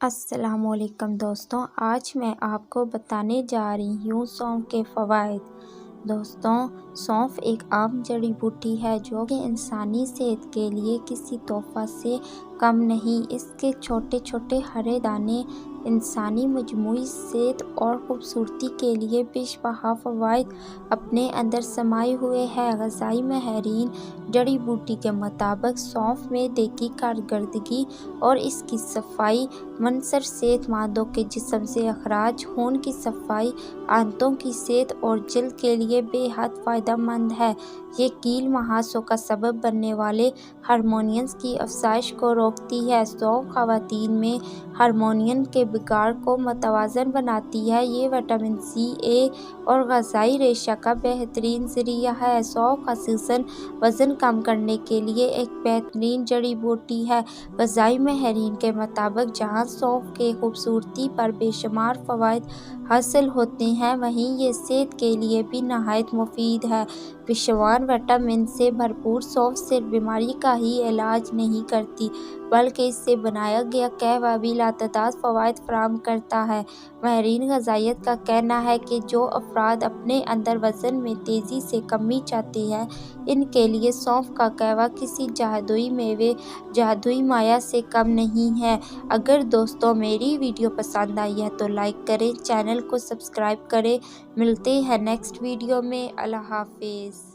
السلام علیکم دوستوں، آج میں آپ کو بتانے جا رہی ہوں سونف کے فوائد۔ دوستوں، سونف ایک عام جڑی بوٹی ہے جو کہ انسانی صحت کے لیے کسی تحفہ سے کم نہیں۔ اس کے چھوٹے چھوٹے ہرے دانے انسانی مجموعی صحت اور خوبصورتی کے لیے بیش بہا فوائد اپنے اندر سمائے ہوئے ہیں۔ غذائی ماہرین جڑی بوٹی کے مطابق سونف معدے کی کارکردگی اور اس کی صفائی، منحصر صحت مندوں کے جسم سے اخراج، خون کی صفائی، آنتوں کی صحت اور جلد کے لیے بے حد فائدہ مند ہے۔ یہ کیل مہاسوں کا سبب بننے والے ہارمونز کی افزائش کو روکتی ہے۔ سونف خواتین میں ہارمون کے بگاڑ کو متوازن بناتی ہے۔ یہ وٹامن سی، اے اور غذائی ریشہ کا بہترین ذریعہ ہے۔ سونف خصوصاً وزن کم کرنے کے لیے ایک بہترین جڑی بوٹی ہے۔ غذائی ماہرین کے مطابق جہاں سونف کے خوبصورتی پر بے شمار فوائد حاصل ہوتے ہیں، وہیں یہ صحت کے لیے بھی نہایت مفید ہے۔ بیشمار وٹامن سے بھرپور سونف صرف بیماری کا ہی علاج نہیں کرتی بلکہ اس سے بنایا گیا قہوہ بھی لاتعداد فوائد فراہم کرتا ہے۔ ماہرین غذائیت کا کہنا ہے کہ جو افراد اپنے اندر وزن میں تیزی سے کمی چاہتے ہیں، ان کے لیے سونف کا قہوہ کسی جادوئی میوے، جادوئی مائع سے کم نہیں ہے۔ اگر دوستوں میری ویڈیو پسند آئی ہے تو لائک کریں، چینل کو سبسکرائب کریں۔ ملتے ہیں نیکسٹ ویڈیو میں۔ اللہ حافظ۔